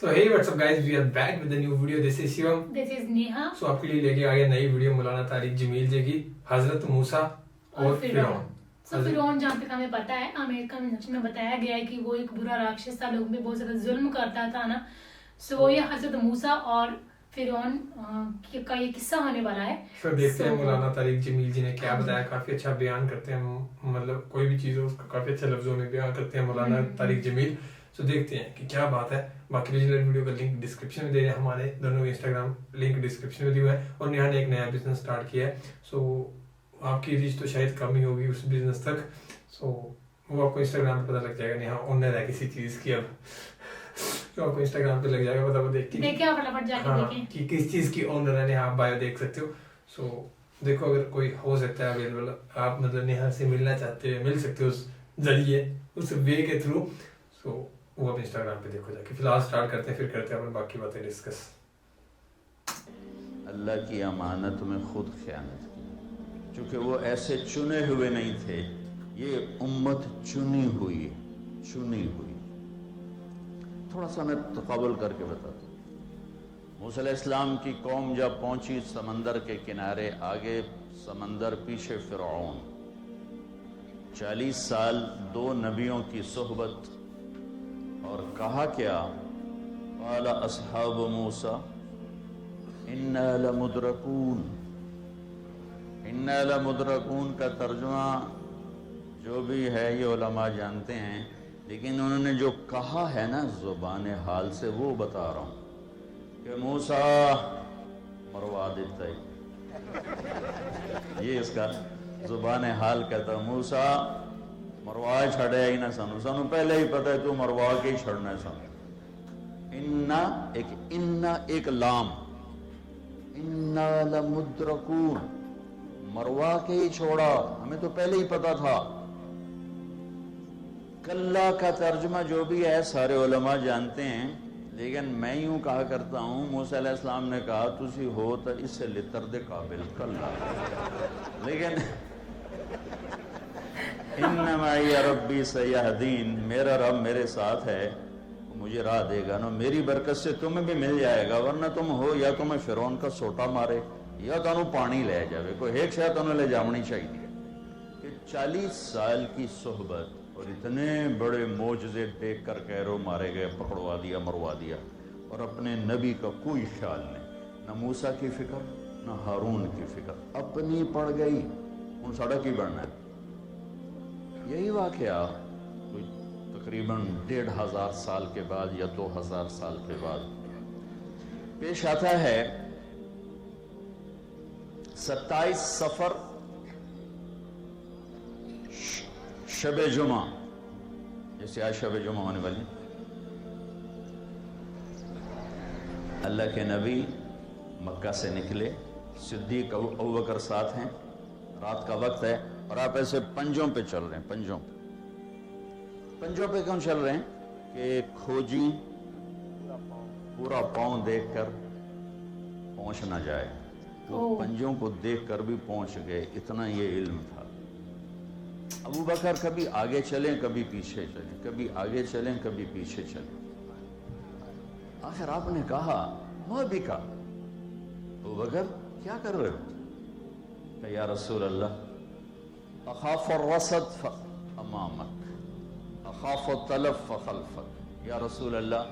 So hey, what's up guys? We are back with a new video. This is Shivam. This is Neha. So आपके लिए लेके आ गया नई video मौलाना तारिक जमील जी की हजरत मूसा और फिरौन। So फिरौन जहाँ तक हमें पता है अमेरिका में नक्शे में बताया गया है कि वो एक बुरा राक्षस था, लोगों पे बहुत ज्यादा जुल्म करता था ना। So ये हजरत मूसा और फिरौन का ये किस्सा होने वाला है। फिर देखते हैं मौलाना तारिक जमील जी ने क्या बताया। काफी अच्छा बयान करते हैं, मतलब कोई भी चीज हो उसको काफी अच्छे लफ्जों में बयान करते हैं मौलाना तारिक जमील। सो देखते हैं कि क्या बात है। बाकी ओरिजिनल वीडियो का लिंक डिस्क्रिप्शन में दे रहे हैं, हमारे दोनों इंस्टाग्राम लिंक डिस्क्रिप्शन में दिया है। और नेहा ने एक नया बिजनेस स्टार्ट किया है। सो आपकी रीच तो शायद कम ही होगी उस बिजनेस तक। सो वो आपको इंस्टाग्राम पे पता लग जाएगा। नेहा ओनर है किसी चीज की अब तो आपको इंस्टाग्राम पे लग जाएगा पता, वो देख के देखिए फटाफट जाके देखें कि किस चीज की ओनर है। नेहा आप बायो देख सकते हो। सो देखो अगर कोई हो सकता है अवेलेबल, आप मतलब नेहा से मिलना चाहते हो, मिल सकते हो उस जरिए, उस वे के थ्रू। सो वो आप इंस्टाग्राम पे देखो जाके। फिलहाल स्टार्ट करते हैं, फिर करते हैं अपन बाकी बातें डिस्कस। अल्लाह की अमानत में खुद ख़यानत की, चूँकि वो ऐसे चुने हुए नहीं थे। ये उम्मत चुनी हुई है, चुनी हुई। थोड़ा सा मैं तक़ाबुल करके बताता हूँ। मूसा अलैहिस्सलाम की कौम जब पहुंची समंदर के किनारे, आगे समंदर पीछे फ़िरऔन, 40 साल दो नबियों की सोहबत। और कहा क्या? क़ाला अस्हाबु मूसा इन्ना लमुद्रकून। इन्ना लमुद्रकून का तर्जुमा जो भी है ये उलमा जानते हैं, लेकिन उन्होंने जो कहा है ना ज़ुबान हाल से, वो बता रहा हूँ कि मूसा मरवा देता है। ये इसका ज़ुबान हाल कहता है, मूसा मरवा छड़े ही ना सानू, सानू पहले ही पता है तू मरवा के ही छड़ना है सानू। इन्ना एक लाम, इन्ना लमुद्रकून, मरवा के ही छोड़ा, हमें तो पहले ही पता था। कल्ला का तर्जुमा जो भी है सारे उलमा जानते हैं, लेकिन मैं यूं कहा करता हूँ, मूसा अलैहिस्सलाम ने कहा तुसी हो तो इससे लितर दे काबिल कल्ला, लेकिन इन्नमा या रब्बी सयहदीन, मेरा रब मेरे साथ है, मुझे राह देगा ना, मेरी बरकत से तुम्हें भी मिल जाएगा। वरना तुम हो या तुम्हें फिरौन का सोटा मारे या तुम पानी ले जावे, कोई एक शायद तुम्हें ले जावनी चाहिए। कि 40 साल की सोहबत और इतने बड़े मोजज़े देख कर कैरो मारे गए, पकड़वा दिया, मरवा दिया, और अपने नबी का कोई ख्याल नहीं, न मूसा की फिक्र न हारून की फिक्र, अपनी पड़ गई। उन सड़क ही बढ़ना है। यही वाक़या कोई तकरीबन 1500 साल के बाद या 2000 साल के बाद पेश आता है। 27 सफर शब जुमा, जैसे आज शब जुमा होने वाली, अल्लाह के नबी मक्का से निकले, सिद्दीक अबू बकर साथ हैं, रात का वक्त है और आप ऐसे पंजों पे चल रहे हैं। पंजों पे क्यों चल रहे हैं? कि खोजी पूरा पाँव देखकर पहुंच ना जाए। वो पंजों को देखकर भी पहुंच गए, इतना ये इल्म था। अबू बकर कभी आगे चलें कभी पीछे चलें, कभी आगे चलें कभी पीछे चलें। आखिर आपने कहा मैं भी कहा, अबू बकर क्या कर रहे हो? या रसूल अल्लाह, अखाफ रसद अमामक, अखाफ तलफ खल्फक। या रसूल अल्लाह,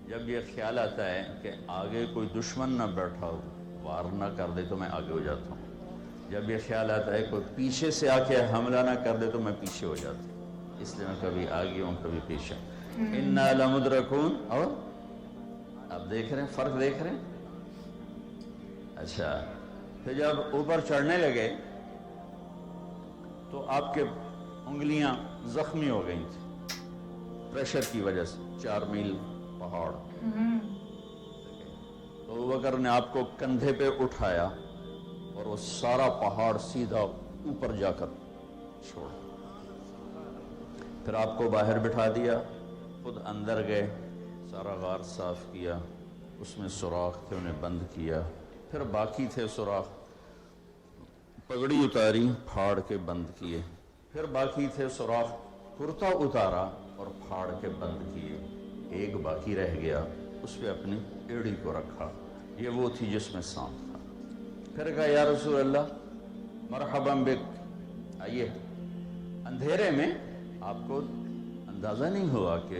जब ये ख्याल आता है कि आगे कोई दुश्मन ना बैठा हो, वार ना कर दे, तो मैं आगे हो जाता हूँ। जब ये ख्याल आता है कोई पीछे से आके हमला ना कर दे, तो मैं पीछे हो जाता हूँ। इसलिए मैं कभी आगे हूँ कभी पीछे। इन्ना लमुद्रकून। और आप देख रहे हैं, फर्क देख रहे हैं? अच्छा, फिर जब ऊपर चढ़ने लगे तो आपके उंगलियां जख्मी हो गई थी प्रेशर की वजह से। 4 मील पहाड़। तो अबू बकर ने आपको कंधे पे उठाया और वो सारा पहाड़ सीधा ऊपर जाकर छोड़ा। फिर आपको बाहर बिठा दिया, खुद अंदर गए, सारा गार साफ किया, उसमें सुराख थे उन्हें बंद किया। फिर बाकी थे सुराख, पगड़ी उतारी, फाड़ के बंद किए। फिर बाकी थे सुराख, कुर्ता उतारा और फाड़ के बंद किए। एक बाकी रह गया, उस पे अपनी एड़ी को रखा, ये वो थी जिसमें सांप था। फिर कहा या रसूल अल्लाह मरहबन बिक, आइए। अंधेरे में आपको अंदाज़ा नहीं हुआ कि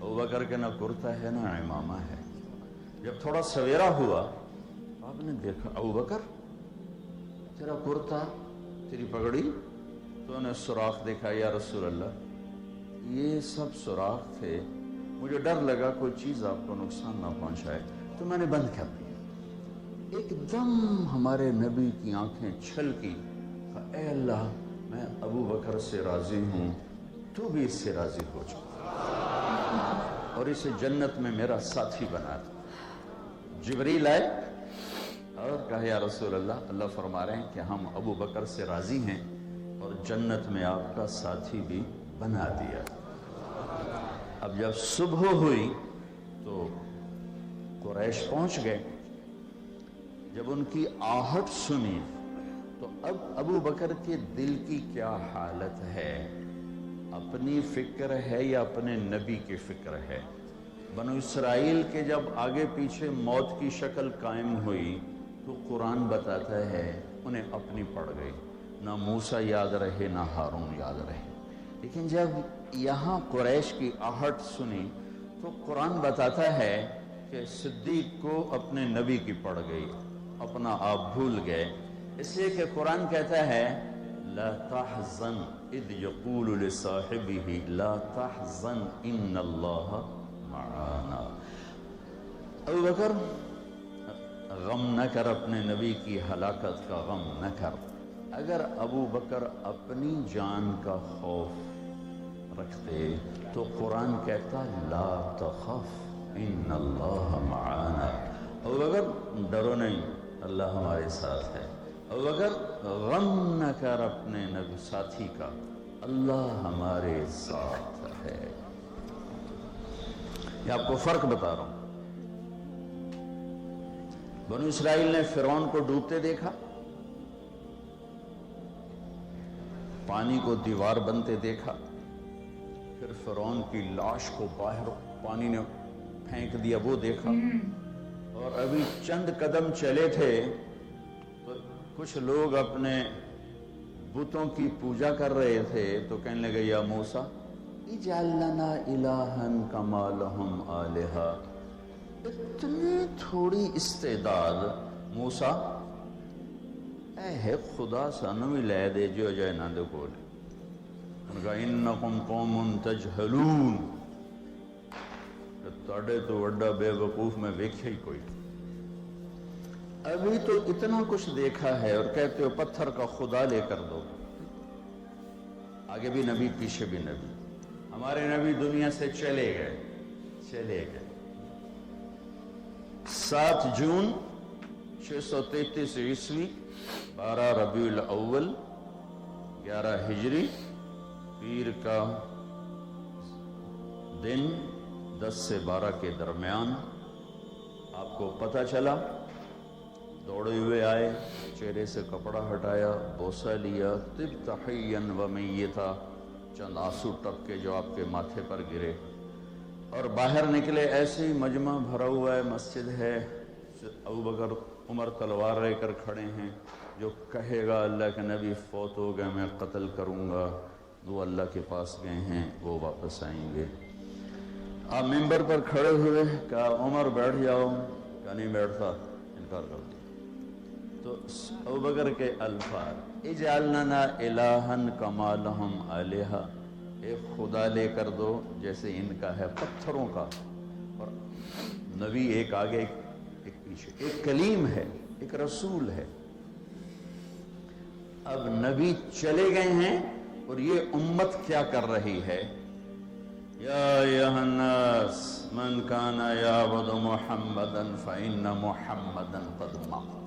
अबू बकर के ना कुर्ता है ना इमामा है। जब थोड़ा सवेरा हुआ आपने देखा अबू बकर तेरा कुर्ता तेरी पगड़ी, तो उन्हें सुराख देखा। या रसूल अल्लाह ये सब सुराख थे, मुझे डर लगा कोई चीज़ आपको नुकसान ना पहुंचाए तो मैंने बंद कर दिया। एकदम हमारे नबी की आंखें छलकी, ऐ अल्लाह मैं अबू बकर से राज़ी हूँ, तू भी इससे राज़ी हो जा और इसे जन्नत में मेरा साथी बना दे। जिब्रील आए और कहा या रसूल अल्लाह, अल्लाह फरमा रहे हैं कि हम अबू बकर से राज़ी हैं और जन्नत में आपका साथी भी बना दिया। अब जब सुबह हुई तो कुरैश पहुंच गए। जब उनकी आहट सुनी तो अब अबू बकर के दिल की क्या हालत है, अपनी फिक्र है या अपने नबी की फिक्र है। बनु इसराइल के जब आगे पीछे मौत की शक्ल कायम हुई तो कुरान बताता है उन्हें अपनी पड़ गई, ना मूसा याद रहे ना हारून याद रहे। लेकिन जब यहाँ कुरैश की आहट सुनी तो कुरान बताता है कि सिद्दीक को अपने नबी की पड़ गई, अपना आप भूल गए। इसलिए कि कुरान कहता है ला तहज़न इद यक़ूलु लिसाहिबिही ला तहज़न इन्नल्लाह मआना। अबू बकर गम न कर, अपने नबी की हलाकत का गम न कर। अगर अबू बकर अपनी जान का खौफ रखते तो कुरान कहता ला तखफ इन्नल्लाह मआना। अबू बकर डरो नहीं, अल्लाह हमारे साथ है। अबू बकर गम न कर अपने नबी साथी का, अल्लाह हमारे साथ है। ये आपको फर्क बता रहा हूं। बनु इसराइल ने फिरौन को डूबते देखा, पानी को दीवार बनते देखा, फिर फिरौन की लाश को बाहर पानी ने फेंक दिया वो देखा। और अभी चंद कदम चले थे तो कुछ लोग अपने बुतों की पूजा कर रहे थे तो कहने लगे या मूसा इजअल लना इलाहन कमा लहुम आलिहा। इतनी थोड़ी इस्तेदाद मूसा ऐ है खुदा सानू भी लै दे जो अजे इन्हां दे कोल। उनका इन्नकुम कौमुन तजहलून, तुहाडे तो वड्डा बेवकूफ मैं वेख्या ही कोई। अभी तो इतना कुछ देखा है और कहते हो पत्थर का खुदा लेकर दो। आगे भी नबी पीछे भी नबी। हमारे नबी दुनिया से चले गए। 7 जून 633 ईस्वी 12 रबीउल अव्वल 11 हिजरी, पीर का दिन 10 से 12 के दरमियान आपको पता चला। दौड़े हुए आए, चेहरे से कपड़ा हटाया, बोसा लिया, तिब तहय्यन व मय्यता, चंद आंसू टपके जो आपके माथे पर गिरे और बाहर निकले। ऐसे ही मजमा भरा हुआ है, मस्जिद है, अबू बकर उमर तलवार लेकर खड़े हैं। जो कहेगा अल्लाह के नबी फौत हो गए मैं कत्ल करूँगा, वो अल्लाह के पास गए हैं, वो वापस आएंगे। आप मिंबर पर खड़े हुए, कहा उमर बैठ जाओ, क्या नहीं बैठता, इनकार कर दिया। तो अबू बकर के अल्फाज इजअल लना इलाहन कमा लहुम आलिहा, एक खुदा लेकर दो जैसे इनका है पत्थरों का। और नबी एक आगे एक पीछे, एक कलीम है, एक रसूल है। अब नबी चले गए हैं और ये उम्मत क्या कर रही है। या अय्युहन्नास मन काना याबुदु मुहम्मदन फइन्न मुहम्मदन कद मात।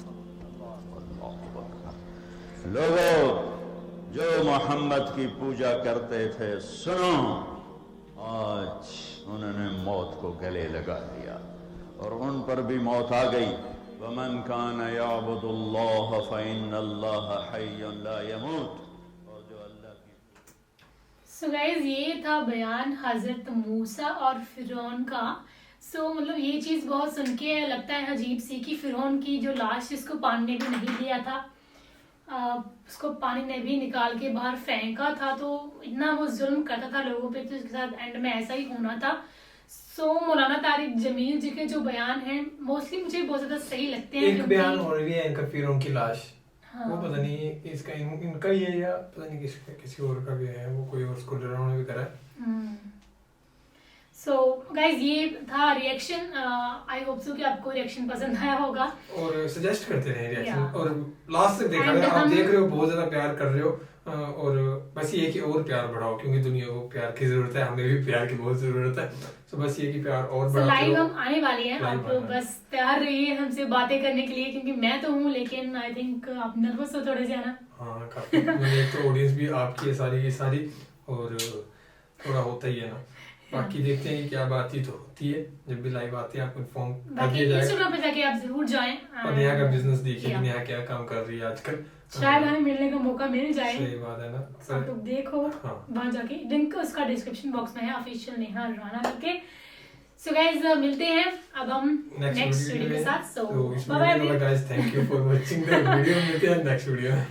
लोगों जो मोहम्मद की पूजा करते थे सुनो, आज उन्होंने मौत को गले लगा दिया और उन पर भी मौत आ गई। वमन कान याबुदुल्लाह फइन्नल्लाह हय्युन ला यमूत। और जो अल्लाह की। सो गाइस ये था बयान हजरत मूसा और फिरौन का। سو مطلب یہ چیز بہت سن کے لگتا ہے عجیب سی کہ فرعون کی جو لاش جس کو پانی نے بھی نہیں لیا تھا، اس کو پانی نے بھی نکال کے باہر پھینکا تھا، تو اتنا وہ ظلم کرتا تھا لوگوں پہ، تو اس کے ساتھ اینڈ میں ایسا ہی ہونا تھا. سو مولانا طارق جمیل جی کے جو بیان ہیں موسٹلی مجھے بہت زیادہ صحیح لگتے ہیں. ایک بیان اور بھی ہے ان کا فرعون کی لاش، ہاں. وہ پتہ نہیں اس کا ان کا ہی ہے یا پتہ نہیں کسی اور کا بھی ہے، وہ کوئی اور اس کو ڈراؤنا بھی کرا ہے. سو گائز یہ تھا ریئیکشن. آئی ہوپ سو کہ آپ کو ریئیکشن پسند آیا ہوگا اور سجیسٹ کرتے رہیں ریئیکشن، Yeah. اور لاسٹ تک دیکھا رہے. آپ دیکھ رہے ہو بہت زیادہ پیار کر رہے ہو، اور بس یہ کہ اور پیار بڑھاؤ، کیونکہ دنیا کو پیار کی ضرورت ہے، ہمیں بھی پیار کی بہت ضرورت ہے. تو بس یہ کہ پیار اور بڑھاتے لائیو رہو. ہم آنے والے ہیں، آپ بس تیار رہیے ہم سے باتیں کرنے کے لیے، کیونکہ میں تو ہوں لیکن آئی تھنک آپ نروس ہو تھوڑے سے، ہے نا؟ ہاں کافی، ایک تو آڈینس بھی آپ کی ہے ساری، اور تھوڑا ہوتا ہی ہے نا. باقی دیکھتے ہیں کہ کیا بات ہی تو ہوتی ہے، جب بھی لائیو آتی ہے آپ کو انفارم کر دیا جائے. انسٹاگرام پہ جا کے آپ ضرور جائیں اور نیہا کا بزنس دیکھیے کہ نیہا کیا کام کر رہی ہے آج کل. شاید ہمیں ملنے کا موقع مل جائے. صحیح بات ہے نا. آپ لوگ دیکھو وہاں جا کے، لنک اس کا ڈسکرپشن باکس میں ہے، آفیشیل نیہا رانا کر کے. سو گائز ملتے ہیں اب ہم نیکسٹ ویڈیو کے ساتھ. So bye bye guys, thank you for watching the video. ملتے ہیں نیکسٹ ویڈیو میں.